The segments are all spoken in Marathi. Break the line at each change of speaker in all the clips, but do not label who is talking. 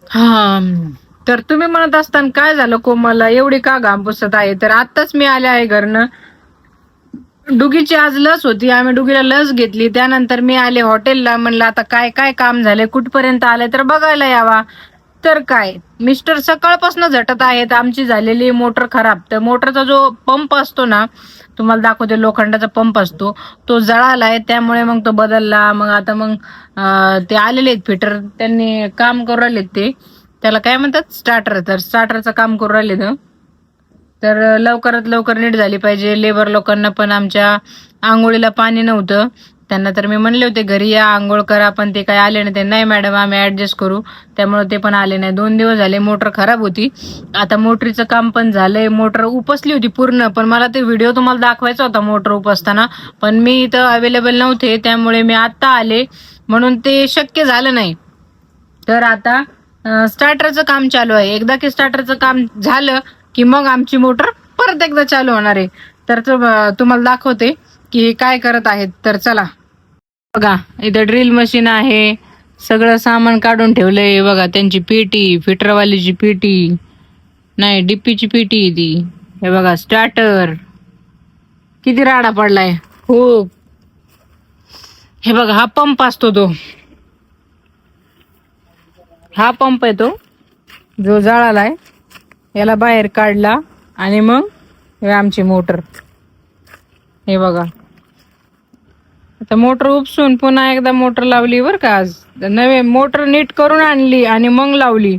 हा. तर तुम्ही म्हणत असताना काय झालं कोमलला एवढी का घाम पुसत आहे, तर आत्ताच मी आले आहे घरनं. डुगीची आज लस होती, आम्ही डुगीला लस घेतली. त्यानंतर मी आले हॉटेलला. म्हणलं आता काय काय काम झाले, कुठपर्यंत आले, तर बघायला यावा. तर काय, मिस्टर सकाळपासून झटत आहेत. आमची झालेली मोटर खराब. तर मोटरचा जो पंप असतो ना, तुम्हाला दाखवते, लोखंडाचा पंप असतो, तो जळालाय. त्यामुळे मग तो बदलला. मग आता मग ते आलेले आहेत फिटर, त्यांनी काम करू राहिलेत. ते त्याला काय म्हणतात, स्टार्टर. तर स्टार्टरचं काम करू राहिले. तर लवकरात लवकर नीट झाली पाहिजे. लेबर लोकांना पण आमच्या आंघोळीला पाणी नव्हतं. त्यांना तर मी म्हणले होते घरी या आंघोळ करा, पण ते काय आले नाही. ते नाही मॅडम आम्ही ऍडजस्ट करू, त्यामुळे ते पण आले नाही. 2 दिवस झाले मोटर खराब होती. आता मोटरीचं काम पण झालंय. मोटर उपसली होती पूर्ण, पण मला ते व्हिडिओ तुम्हाला दाखवायचा होता मोटर उपसताना, पण मी इथं अवेलेबल नव्हते. त्यामुळे मी आत्ता आले, म्हणून ते शक्य झालं नाही. तर आता स्टार्टरचं काम चालू आहे. एकदा की स्टार्टरचं काम झालं की मग आमची मोटर परत एकदा चालू होणार आहे. तर तुम्हाला दाखवते की हे काय करत आहेत. तर चला बघा, इथं ड्रिल मशीन आहे. सगळं सामान काढून ठेवलंय. बघा, त्यांची पेटी, फिटरवालीची पेटी नाही, डीपीची पेटी ती. हे बघा स्टार्टर, किती राडा पडलाय. हो, हे बघा, हा पंप असतो तो, हा पंप आहे तो जो जळालाय. याला बाहेर काढला आणि मग हे आमची मोटर. हे बघा, आता मोटर उपसून पुन्हा एकदा मोटर लावली बरं का. आज नवे मोटर नीट करून आणली आणि मग लावली.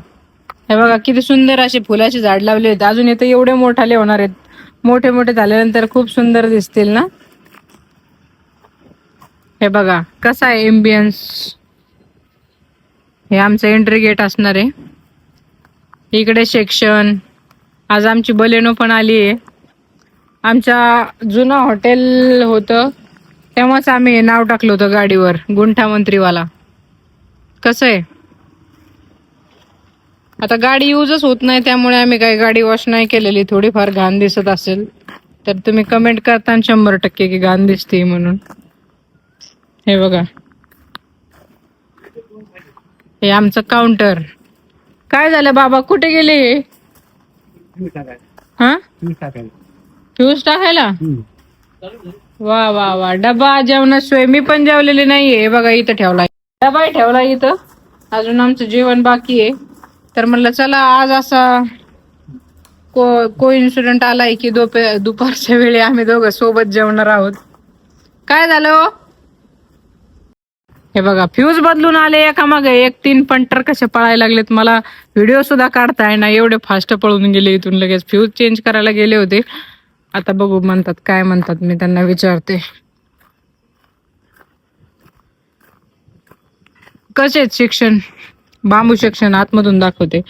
हे बघा, किती सुंदर असे फुलाचे झाड लावले आहेत. अजून इथे एवढे मोठाले होणार आहेत. मोठे मोठे झाल्यानंतर खूप सुंदर दिसतील ना. हे बघा कसा आहे एम्बियन्स. हे आमचं एंट्री गेट असणार आहे. इकडे सेक्शन. आज आमची बलेनो पण आली आहे. आमच्या जुनं हॉटेल होतं तेव्हाच आम्ही हे नाव टाकलं होतं गाडीवर, गुंठा मंत्रीवाला. कसं आहे, आता गाडी यूजच होत नाही, त्यामुळे आम्ही काही गाडी वॉश नाही केलेली. थोडीफार घाण दिसत असेल तर तुम्ही कमेंट करता 100% की घाण दिसते म्हणून. हे बघा, हे आमचं काउंटर. काय झालं बाबा, कुठे गेले? हा, फ्यूज टाकायला. वा वा वा, डबा जेवणाशिवाय मी पण जेवलेली नाहीये. हे बघा, इथं ठेवलाय डबा, ठेवला इथं. अजून आमचं जेवण बाकी आहे. तर म्हणलं चला, आज असा को इन्सिडेंट आलाय की दुपारच्या वेळी आम्ही दोघं सोबत जेवणार आहोत. काय झालं? हे बघा, फ्यूज बदलून आले एकामागे एक. 3 पंटर कसे पळायला लागलेत, मला व्हिडिओ सुद्धा काढताय ना, एवढे फास्ट पळून गेले इथून लगेच. फ्यूज चेंज करायला गेले होते. आता बघू म्हणतात, काय म्हणतात, मी त्यांना विचारते. कसे शिक्षण, बांबू सेक्शन आतमधून दाखवते.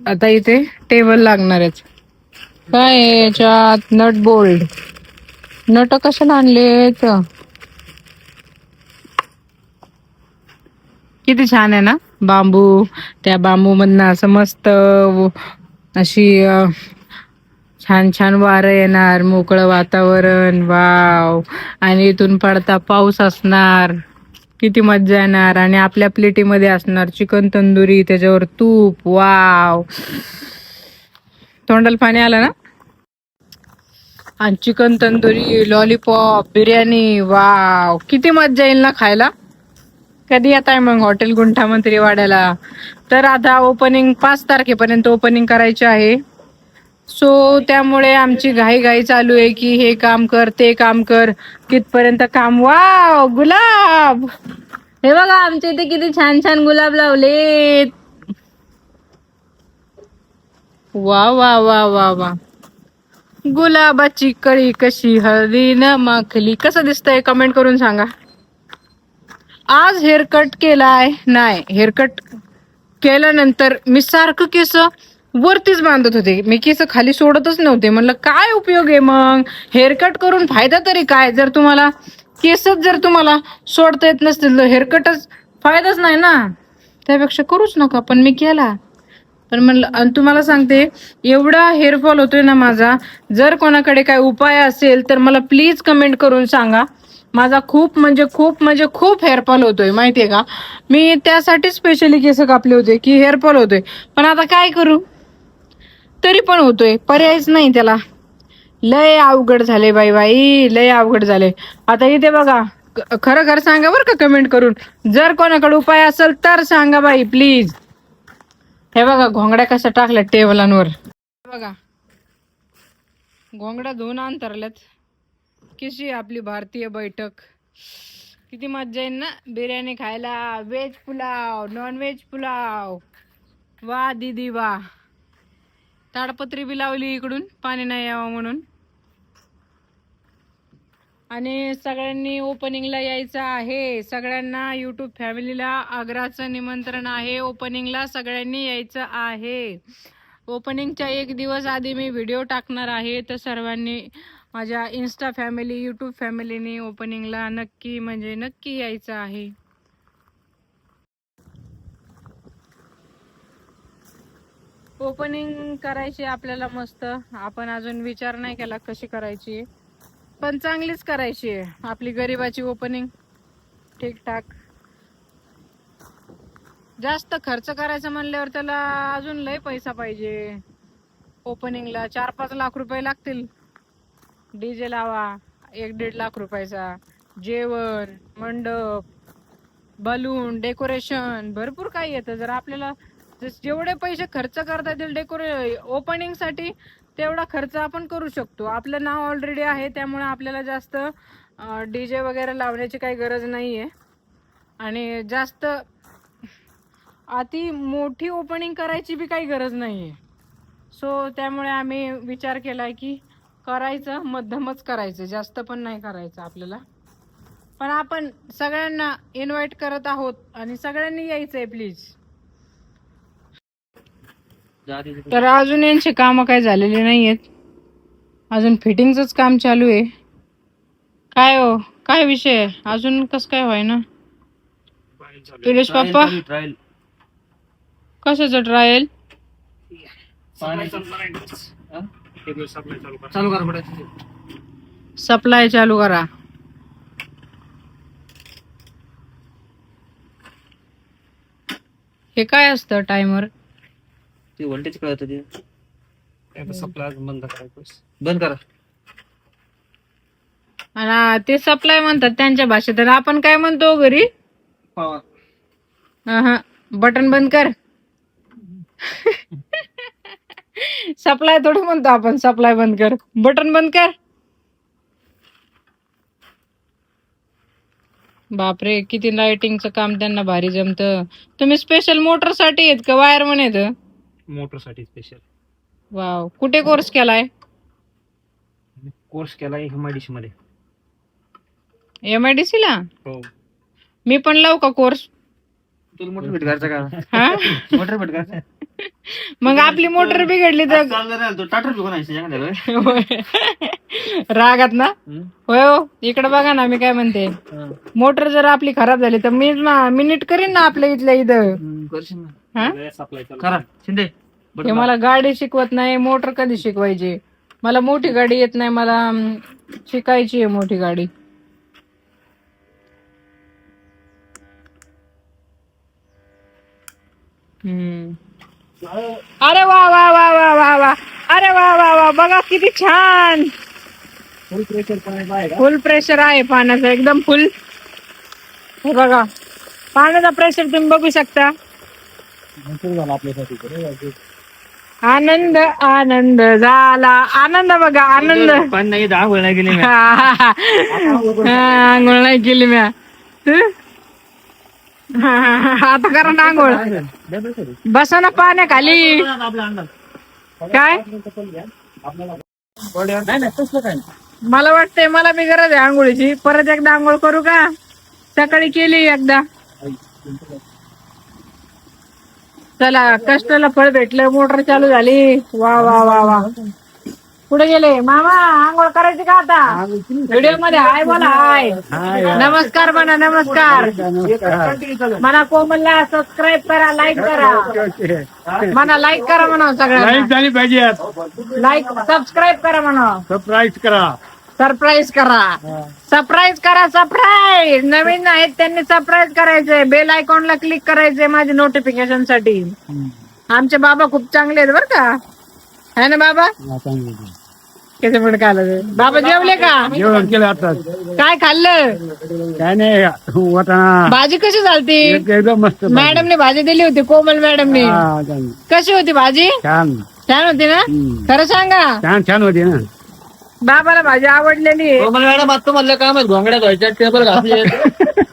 आता इथे टेबल लागणार आहेत. काय याच्यात नट बोल्ड, नट कशाला आणलेत. किती छान आहे ना बांबू. त्या बांबू मधनं असं मस्त अशी छान छान वारं येणार, मोकळं वातावरण. वाव. आणि इथून पडता पाऊस असणार, किती मज्जा येणार. आणि आपल्या प्लेटीमध्ये असणार चिकन तंदुरी, त्याच्यावर तूप. वाव, तोंडाला पाणी आलं ना. आणि chicken tandoori, lollipop, biryani. Wow, किती मज्जा येईल ना खायला. कधी येत आहे मग हॉटेल गुंठा मंत्री वाड्याला? तर आता ओपनिंग 5 तारखेपर्यंत ओपनिंग करायचे आहे. सो त्यामुळे आमची घाई चालू आहे की हे काम कर, ते काम कर. कितपर्यंत काम. वाव, गुलाब. हे बघा, आमच्या इथे किती छान छान गुलाब लावलेत. वा वा वा वा वा, गुलाबाची कळी कशी हळदीनं माखली. कसं दिसतंय कमेंट करून सांगा. आज हेअरकट केलाय. नाही, हेअरकट केल्यानंतर मी सारखं केस वरतीच बांधत होते. मी केस खाली सोडतच नव्हते. म्हणलं काय उपयोग आहे मग हेअरकट करून, फायदा तरी काय? जर तुम्हाला केसच जर तुम्हाला सोडता येत नसतील तर हेअरकटच फायदाच नाही ना. त्यापेक्षा करूच नका. पण मी केला. पण म्हणलं, तुम्हाला सांगते, एवढा हेअरफॉल होतोय ना माझा. जर कोणाकडे काय उपाय असेल तर मला प्लीज कमेंट करून सांगा. माझा खूप म्हणजे खूप हेअरफॉल होतोय माहितीये का. मी त्यासाठी स्पेशली केस कापले होते की हेअरफॉल होतोय, पण आता काय करू, तरी पण होतोय, पर्यायच नाही त्याला. लय अवघड झाले बाई बाई, लय अवघड झाले. आता इथे बघा, खरं खरं सांगा बरं का कमेंट करून, जर कोणाकडे उपाय असेल तर सांगा बाई प्लीज. हे बघा घोंगड्या कशा टाकल्या टेबलांवर, बघा घोंगड्या धुवून अंतरल्यात. कशी आपली भारतीय बैठक, किती मज्जा येईल ना बिर्याणी खायला, veg pulao, non veg pulao. वा दीदी वा. ताडपत्री बी लावली इकडून पाणी नाही यावं म्हणून. आणि सगळ्यांनी ओपनिंगला यायचं आहे, सगळ्यांना युट्यूब फॅमिलीला आग्राचं निमंत्रण आहे. ओपनिंगला सगळ्यांनी यायचं आहे. ओपनिंगच्या एक दिवस आधी मी व्हिडिओ टाकणार आहे, तर सर्वांनी माझ्या इन्स्टा फॅमिली, युट्यूब फॅमिलीने ओपनिंगला नक्की म्हणजे नक्की यायचं आहे. ओपनिंग करायची आपल्याला मस्त. आपण अजून विचार नाही केला कशी करायची, पण चांगलीच करायची आहे आपली गरिबाची ओपनिंग. ठीकठाक. जास्त खर्च करायचा म्हणल्यावर त्याला अजून लय पैसा पाहिजे. ओपनिंगला 4-5 लाख रुपये लागतील. डीजे लावा 1-1.5 लाख रुपयाचा, जेवण, मंडप, बलून, डेकोरेशन, भरपूर काही येतं. जर आपल्याला जेवढे पैसे खर्च करता येतील ओपनिंग साठी, तेवढा खर्च आपण करू शकतो. आपलं नाव ऑलरेडी आहे, त्यामुळे आपल्याला जास्त डीजे वगैरे लावण्याची काही गरज नाहीये. आणि जास्त अति मोठी ओपनिंग करायची बी काही गरज नाहीये. सो त्यामुळे आम्ही विचार केलाय की करायचं मध्यमच करायचं, जास्त पण नाही करायचं आपल्याला. पण आपण सगळ्यांना इन्व्हाइट करत आहोत आणि सगळ्यांनी यायचंय प्लीज. तर अजून यांचे काम काय झालेले नाहीयेत, अजून फिटिंगच काम चालू आहे. काय हो, काय विषय आहे अजून, कस काय व्हाय ना पिलेश पप्पा? कशाचं ट्रायल? सप्लाय चालू करा. हे काय असतं टायमर?
ते व्होल्टेज कळत ते सप्लाय बंद करायचं, बंद करा.
आणि ते सप्लाय म्हणतात त्यांच्या भाषेत, आपण काय म्हणतो घरी? बटन बंद कर. सप्लाय थोडी म्हणतो आपण, सप्लाय बंद कर, बटन बंद कर. बापरे, किती लाइटिंगचं काम त्यांना भारी जमतं. तुम्ही स्पेशल मोटर साठी आहेत का वायरमन आहेत?
मोटर साठी स्पेशल.
वाव, कुठे कोर्स केलाय?
कोर्स केलाय MIDC मध्ये.
MIDC ला?
हो.
मी पण लावू का कोर्स?
तुला मोटर भेट करायचा का?
हा,
मोटर भेट करायचा.
मग आपली मोटर बिघडली तर
टाटर बिघडून
रागात ना? होय हो, इकडे बघा ना, मी काय म्हणते, मोटर जर आपली खराब झाली तर मी नीट करीन ना आपल्या इथल्या इथं.
करा शिंदे.
हे मला गाडी शिकवत नाही, मोटर कधी शिकवायची? मला मोठी गाडी येत नाही, मला शिकायची आहे मोठी गाडी. अरे वा वा वा वा वा वा, अरे वा वा वा, बघा किती छान. फुल प्रेशर आहे पाण्याचं, एकदम फुल. हे बघा पाण्याचा प्रेशर तुम्ही बघू शकता. आनंद आनंद झाला, आनंद बघा, आनंद.
पण नाही, आंघोळ नाही गेली.
आंघोळ नाही केली म्या. आता करा ना आंघोळ, बसा ना पाण्याखाली. काय मला वाटतंय मला बी गरज आहे आंघोळीची. परत एकदा आंघोळ करू का? सकाळी केली एकदा. चला, कष्टाला फळ भेटलं, मोटर चालू झाली. वा वा वा वा. कुठे गेले मामा? आंघोळ करायची का आता? व्हिडिओ मध्ये हाय बोला, हाय, नमस्कार म्हणा, नमस्कार म्हणा. कोमलला सबस्क्राईब करा, लाईक करा म्हणा, लाईक करा म्हणा, सगळ्यांना
झाली पाहिजे.
लाईक सबस्क्राईब करा म्हणा,
सरप्राईज करा.
सरप्राईज करा, सरप्राईज करा, सरप्राईज. नवीन आहेत त्यांनी सरप्राईज करायचंय, बेल आयकॉनला क्लिक करायचंय माझ्या नोटिफिकेशन साठी. आमचे बाबा खूप चांगले आहेत बरं का, है ना बाबा? कसे पण खाल्लं बाबा? जेवले का?
जेवण केलं आता.
काय खाल्लं?
काय नाही वाटाणा
भाजी कशी झालती?
एकदम मस्त.
मॅडमने भाजी दिली होती, कोमल मॅडमने.
हा,
कशी होती भाजी?
छान
छान होती ना? खरं सांगा.
छान छान होती ना.
बाबाला भाजी आवडलेली आहे.
कोमल मॅडम आता म्हणलं काम आहे, घोंगड्या धुवायच्या, टेबल घासायचे,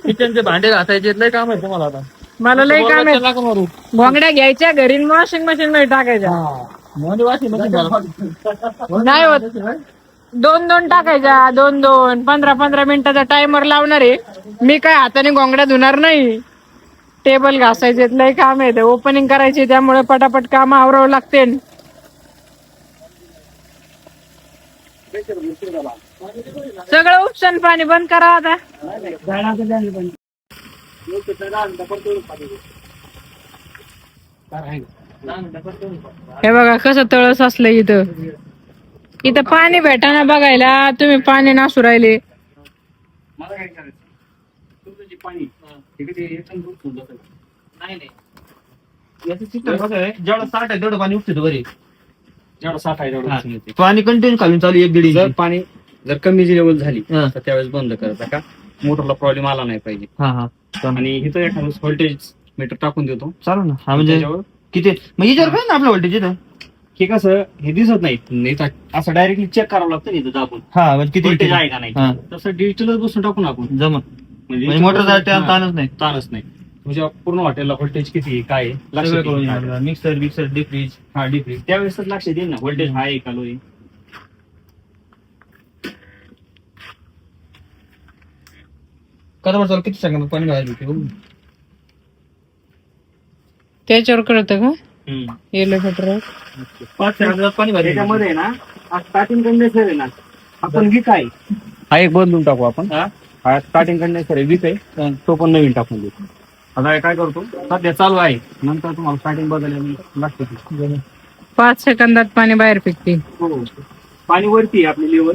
किचनचे भांडे घासायचे, लय काम आहे तुम्हाला आता.
मला लई काम आहे.
नका मारू.
घोंगड्या घ्यायच्या घरी, वॉशिंग मशीन मध्ये टाकायच्या.
म्हणजे washing machine झालं.
नाही होत, 2-2 टाकायच्या, 2-2, 15-15 मिनिटाचा टायमर लावणार आहे. मी काय हाताने घोंगड्या धुणार नाही. टेबल घासायचे, लय काम आहे. ओपनिंग करायची, त्यामुळे पटापट काम आवरावं लागते. सगळं उपसन पाणी बंद करा आता. हे बघा कसं तळस असलं इथं. इथं पाणी भेटाना बघायला, तुम्ही पाणी नासू राहिले.
मला काय करायचं, तुमचं जे पाणी तिकडे एकदम दूर ठेवून बसायचं. नाही याचं system कसं आहे, जेवढं साठ आहे तेवढं पाणी उपटतं बरे. जेवढं साठ आहे तेवढं
पाणी कंटिन्यू खालून चालू 1-1.5
जर
इंच.
पाणी जर कमी जी लेवल झाली
हा.
तर त्यावेळेस बंद करायचं का, मोटरला प्रॉब्लेम आला नाही पाहिजे. आणि इथं एखादं व्होल्टेज मीटर टाकून देतो.
चालू ना. हा म्हणजे
त्याच्यावर
किती मग हिच्यावर काय ना आपलं व्होल्टेज इथं.
हे कसं हे दिसत नाही, असं डायरेक्टली चेक करावं लागतं इथं दाबून
हा म्हणजे किती
व्होल्टेज आहे का नाही.
हा.
तसं डिजिटलच बसून टाकून आपण
जमा म्हणजे मोटर ताणच नाही.
ताणच नाही. तुझ्या पूर्ण हॉटेलला व्होल्टेज किती आहे, काय आहे, लक्षात
सगळं कळून
येईल.
येणार. Mixer deep freeze.
हा डिफ्रीज त्यावेळेसच लक्षात येईल ना व्होल्टेज हाय का लो आहे.
कदा चालू किती सांगा पाणी घालायचं.
त्याच्यावर कळतं का येलो पेट्रोल?
5 सेकंदात पाणी भरायचं. त्याच्यामध्ये आहे ना स्टार्टिंग कंडेन्सर आहे ना, आपण वीक आहे हा एक बदलून टाकू आपण. हा स्टार्टिंग कंडेन्सर आहे, वीक आहे, तो पण नवीन टाकून देतो. आता काय करतो, सध्या चालू आहे, नंतर तुम्हाला स्टार्टिंग बदलायला लागते.
5 सेकंदात पाणी बाहेर फेकते.
हो पाणी वरती आहे आपली लेवल.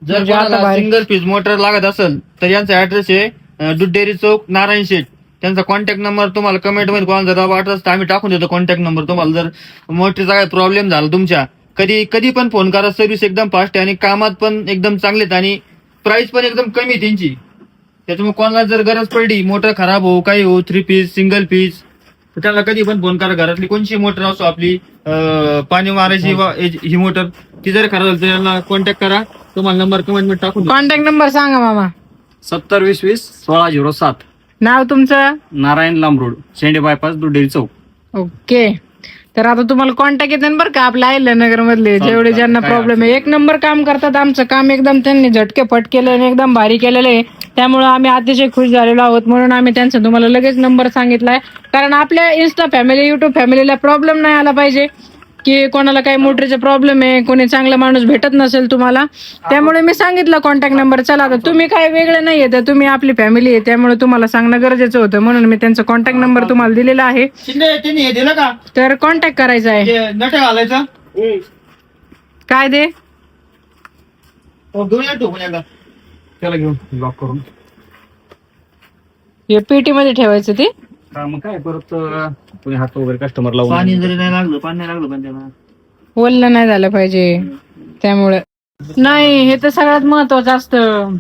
जर
म्हणजे आता
कोणाला
बारीक-
सिंगल पीस मोटर लागत असेल तर यांचा ऍड्रेस आहे दूध डेअरी चौक, नारायण शेठ. त्यांचा कॉन्टॅक्ट नंबर तुम्हाला कमेंट मध्ये कोणाला जर वाटत तर आम्ही टाकून देतो कॉन्टॅक्ट नंबर. तुम्हाला जर मोटरचा काय प्रॉब्लेम झाला तुमच्या, कधी पण फोन करा. सर्व्हिस एकदम फास्ट आहे आणि कामात पण एकदम चांगलेत आणि प्राइस पण एकदम कमी आहे त्यांची. त्याच्यामुळे कोणाला जर गरज पडली, मोटर खराब हो, काही हो, 3 पीस सिंगल पीस, तर त्याला कधी पण फोन करा. घरातली कोणची मोटर असो आपली, पाणी मारायची ही मोटर, ती जर खराब झाली तर यांना कॉन्टॅक्ट करा. तुम्हाला नंबर कमेंट मध्ये टाकून देतो.
कॉन्टॅक्ट नंबर सांगा मामा.
7020201607
नाव तुमचं?
नारायण लांबरोड, शेंडे बायपास, दूध डेअरी चौक.
ओके. तर आता तुम्हाला कॉन्टॅक्ट येतात बरं का आपल्या नगर मधले जेवढे ज्यांना
काय
प्रॉब्लेम आहे. 1 नंबर काम करतात. आमचं काम एकदम त्यांनी झटके फट केलं आणि एकदम भारी केलेलं आहे. त्यामुळे आम्ही अतिशय खुश झालेलो आहोत, म्हणून आम्ही त्यांचा तुम्हाला लगेच नंबर सांगितलाय. कारण आपल्या इन्स्टा फॅमिली, युट्यूब फॅमिलीला प्रॉब्लेम नाही आला पाहिजे की कोणाला काही मोटरचा प्रॉब्लेम आहे, कोणी चांगला माणूस भेटत नसेल तुम्हाला. त्यामुळे मी सांगितलं कॉन्टॅक्ट नंबर. चला आता तुम्ही काय वेगळे नाहीये, तर तुम्ही आपली फॅमिली आहे, त्यामुळे तुम्हाला सांगणं गरजेचं होतं, म्हणून मी त्यांचा कॉन्टॅक्ट नंबर तुम्हाला दिलेला आहे.
शिंदे त्यांनी हे दिलं का,
तर कॉन्टॅक्ट करायचा आहे.
ते नट घालायचं.
काय दे?
घेऊन येतो पण एकदा.
त्याला घेऊन लॉक करून
हे पेटी मध्ये ठेवायचं ते.
मग काय परत कोणी हात वगैरे कस्टमर लावून
पाणी जरी नाही लागलं, पाणी नाही लागलं पण त्याला.
ओललं नाही झालं पाहिजे, त्यामुळे नाही. हे तर सगळ्यात महत्वाचं असतं.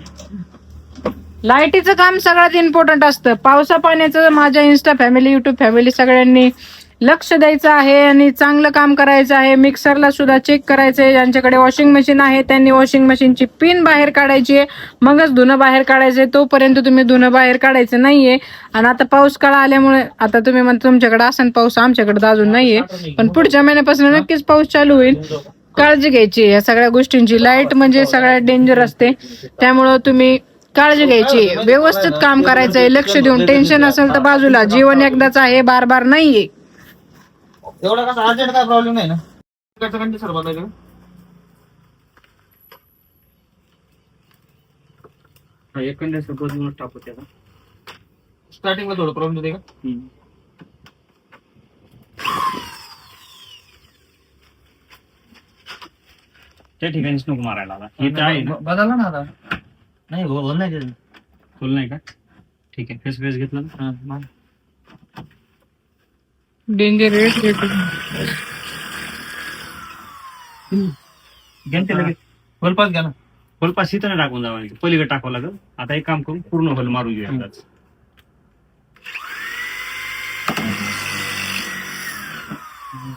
लाईटीचं काम सगळ्यात इम्पॉर्टंट असतं. पावसा पाण्याचं माझ्या इन्स्टा फॅमिली, युट्यूब फॅमिली सगळ्यांनी लक्ष द्यायचं आहे आणि चांगलं काम करायचं आहे. मिक्सरला सुद्धा चेक करायचंय. ज्यांच्याकडे वॉशिंग मशीन आहे त्यांनी वॉशिंग मशीनची पिन बाहेर काढायची आहे, मगच धुणं बाहेर काढायचंय. तोपर्यंत तुम्ही धुणं बाहेर काढायचं नाहीये. आणि आता पाऊस काळ आल्यामुळे आता तुम्ही म्हणता तुमच्याकडे असेल पाऊस, आमच्याकडे अजून नाहीये, पण पुढच्या महिन्यापासून नक्कीच पाऊस चालू होईल. काळजी घ्यायची या सगळ्या गोष्टींची. लाईट म्हणजे सगळ्यात डेंजर असते, त्यामुळं तुम्ही काळजी घ्यायची, व्यवस्थित काम करायचंय, लक्ष देऊन. टेन्शन असेल तर बाजूला. जीवन एकदाच आहे, बार बार नाहीये.
एवढा कसा अर्जंट काय प्रॉब्लेम नाही ना. कंडिशन बघायचं
एक कंडेन्सर बदलूनच टाकू त्याला.
स्टार्टिंगला थोडं प्रॉब्लेम होते का.
त्या ठिकाणीच नको मारायला आता. इथं आहे ना
बदलला ना आता. नाही बोल नाही त्याचं.
फुल नाही का? ठीक आहे. फेस घेतलं ना.
हा, मार.
डेंजर
घेते लगेच.
फुलपास घ्या ना.
फुलपास इथं नाही टाकून जावं लागेल, पलीकडे टाकावं लागेल. आता एक काम करून पूर्ण होल मारून घेऊया एकदाच.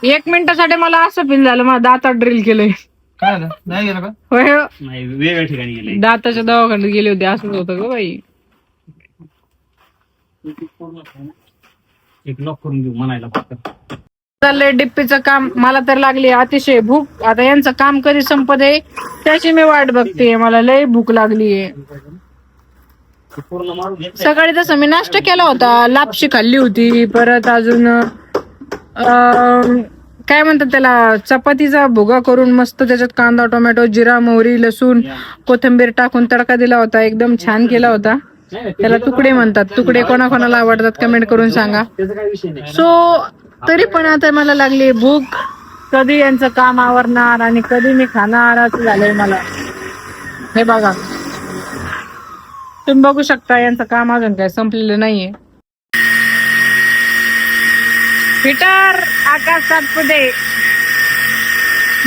एक मिनिटासाठी मला असं फील झालं माझ्या दातात ड्रिल केलंय.
काय झालं नाही गेलं का?
होय हो.
नाही, वेगळ्या ठिकाणी गेले.
दाताच्या दवाखान्यात गेले होते असंच होतं ग बाई.
एक लॉक करून घेऊ म्हणायला फक्त.
चाललंय डिप्पीचं काम. मला तर लागली अतिशय भूक. आता यांचं काम कधी संपत आहे त्याची मी वाट बघते. मला लय भूक लागलीये.
पूर्ण मारून घेत
सकाळी तसं मी नाश्ता केला होता, लापशी खाल्ली होती, परत अजून काय म्हणतात त्याला, चपातीचा भुगा करून मस्त त्याच्यात कांदा टोमॅटो जिरा मोहरी लसूण कोथिंबीर टाकून तडका दिला होता. एकदम छान केला होता. त्याला तुकडे म्हणतात. तुकडे कोणाकोणाला आवडतात कमेंट करून सांगा.
त्याचा काही विषय नाही.
सो तरी पण आता मला लागली भूक. कधी यांचं काम आवरणार आणि कधी मी खाणार असं झालंय मला. हे बघा तुम्ही बघू शकता यांचं काम अजून काय संपलेलं नाहीये. फिटर आकाश सातपुते.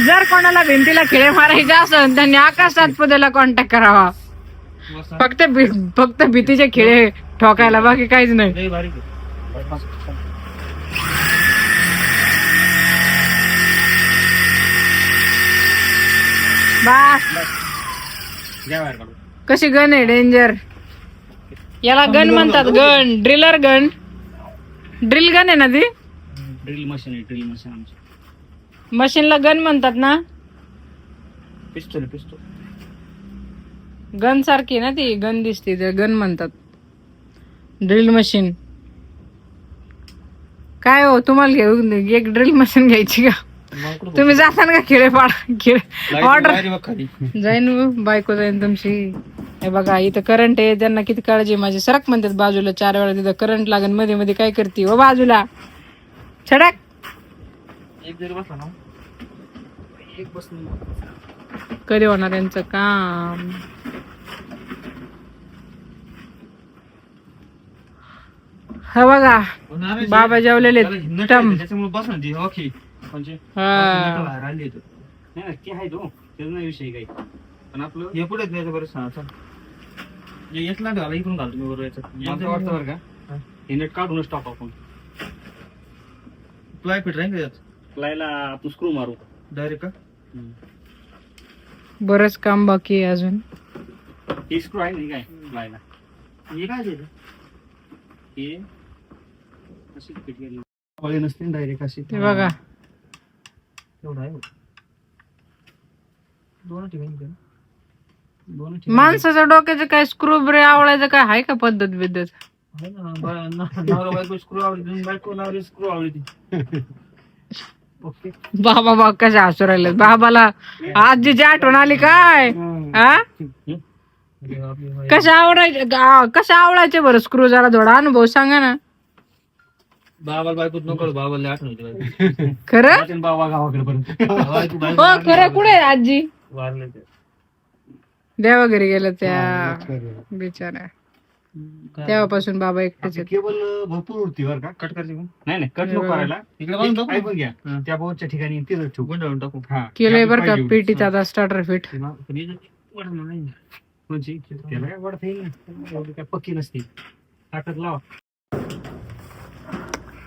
जर कोणाला भिंतीला खिळे मारायचे असेल त्यांनी आकाश सातपुतेला कॉन्टॅक्ट करावा. फक्त भीतीचे खिळे ठोकायला, बाकी काहीच नाही.
लई भारी.
घ्या बाहेर काढून.
कशी गन आहे डेंजर. याला गन म्हणतात. Gun driller gun. Drill gun आहे ना ती.
ड्रिल मशीन आहे, ड्रिल मशीन आमची.
मशीनला गन म्हणतात ना.
पिस्तूल.
गन सारखी ना ती. गन दिसते तर गन म्हणतात. Drill machine. काय हो तुम्हाला घेऊ एक ड्रिल मशीन घ्यायची का? तुम्ही जाताना का खिळे ऑर्डर जाईन बायको जाईन तुमची. हे बघा इथं करंट आहे. त्यांना किती काळजी आहे माझी. सरक म्हणतात बाजूला 4 वेळा. तिथं करंट लागेल मध्ये मध्ये. काय करते हो बाजूला छडक.
एक जरी बसला ना. एक बसून
कधी होणार यांचं काम. हा बघा बाबा जेवलेले.
त्याच्यामुळे बस ना ती ओके. म्हणजे बाहेर आली येतो.
नाही नक्की आहे तो, त्याचा नाही विषय काही. पण आपलं
हे पुढेच नाही बरं. सांग चल. येत ना घाला इकडून घालतो मी बरोबर याचं वाटतं बरं का.
हे नेट काढूनच टाकू आपण.
प्लाय फिट राहील का यात?
प्लायला आपण स्क्रू मारू
डायरेक्ट का?
बरंच काम बाकी आहे अजून.
हे स्क्रू आहे नाही काय प्लायला.
हे काय ते?
हे अशी फिट केली वळी नसते डायरेक्ट अशी.
ते बघा
एवढं आहे. दोन ठिकाणी
माणसाच्या डोक्याचं काय स्क्रू ब्रे आवडायचं काय आहे का पद्धत बिद्धत.
आहे ना. नवरा बायको स्क्रू आवडते. बायको लावली स्क्रू आवडते. ओके.
बाबा कशा हसू राहिले. बाबाला आजीची आठवण आली काय. हा कशा आवडायचे बरं स्क्रू. जरा थोडा अनुभव सांगा ना.
बाबाला बायकोच नको. बाबाला आठवण होती.
खरं
बाबा गावाकडे पर्यंत.
हो खरं. कुठे आहे आजी.
वारले ते.
देवा घरी गेलं त्या बिचारा. तेव्हापासून बाबा एकटेच आहेत.
केबल भरपूर उरती बरं का.
कट करायची मग.
नाही कट नको करायला.
इकडे बांधून टाकू.
ऐकून घ्या. त्या बोर्डच्या ठिकाणी तिथं ठेवू.
गुंडाळून टाकू.
हा
केलंय बरं का पेटीचा आता स्टार्टर फिट.
म्हणजे त्याला काय वाढत येईल ना. एवढी काय पक्की नसते. ताकद लावा.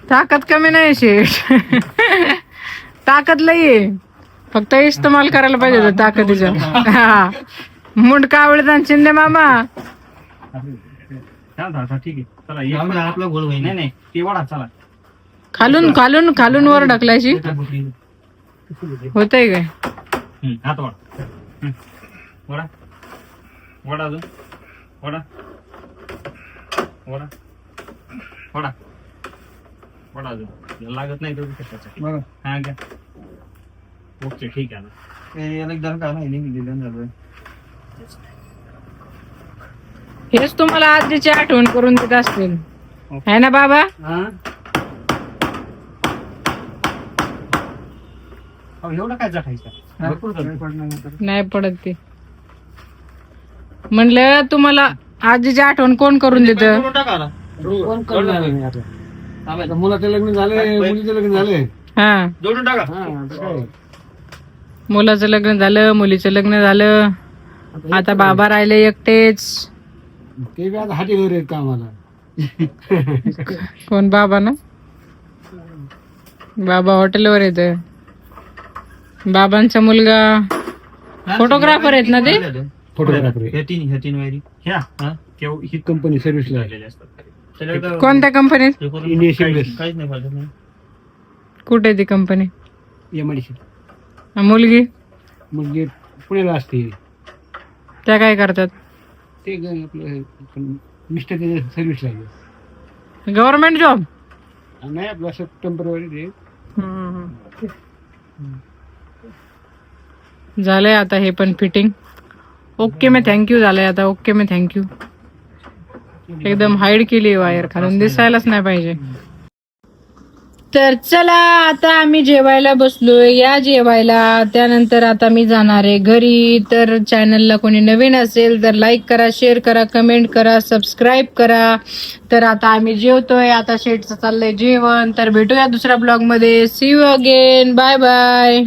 ताकद कमी नाही शेठ. ताकद लई आहे. फक्त इस्तेमाल करायला पाहिजे होतं ताकदीचा. मुंडका आवडत शिंदे मामा.
ठीक आहे चला.
आपला गोल होईल.
नाही ते वाढा चला.
खालून वर ढकलायची होतय काय.
हात वाढा. वडा वडा अजून वडा वडा वडा वडा अजून लागत नाही तर कशासाठी. हा घ्या. ओके ठीक आहे ना.
याला एक दरकार नाही.
हेच तुम्हाला आजीची आठवण करून देत असतील है ना बाबा.
एवढं काय जटायचं भरपूर जड.
नाही पडत ते. म्हणलं तुम्हाला आजीची आठवण कोण करून देत?
जोडून टाका ना.
कोण करणार नाही आता? आता मुलाचं लग्न झालंय, मुलीचं लग्न झालंय.
हा,
जोडून टाका.
हा, आता काय?
मुलाचं लग्न झालं, मुलीचं लग्न झालं, आता बाबा राहिले एकटेच.
ते बी आता हाटीवर आहेत कामाला.
कोण? बाबा ना? बाबा हॉटेलवर येत. बाबांचा मुलगा फोटोग्राफर आहेत ना ते?
फोटोग्राफर
ह्या तीन वायरी
ह्या
हा
ही कंपनी सर्व्हिसला आहे.
झालेले असतात.
त्याला
कोणत्या कंपनीत?
हे करून
इंडिया सिग्नल्स.
काहीच नाही पाहिजे नाही.
कुठे ती कंपनी?
MIDC.
मुलगी
म्हणजे पुण्याला असते.
त्या काय करतात?
ते आपलं मिस्टर सर्व्हिसला आहे.
Government job?
नाही आपलं असं टेम्पररी.
झालंय आता हे पण फिटिंग. ओके मी थँक्यू झालंय आता. ओके मी थँक्यू. एकदम हाईड केली वायर, खालून दिसायलाच नाही पाहिजे. तर चला आता आम्ही जेवायला बसलोय. या जेवायला. त्यानंतर आता मी जाणार आहे घरी. तर चॅनलला कोणी नवीन असेल तर लाईक करा, शेअर करा, कमेंट करा, सबस्क्राईब करा. तर आता आम्ही जेवतोय. आता शेटचं चाललंय जेवण. तर भेटूया दुसऱ्या ब्लॉग मध्ये. See you again. Bye bye.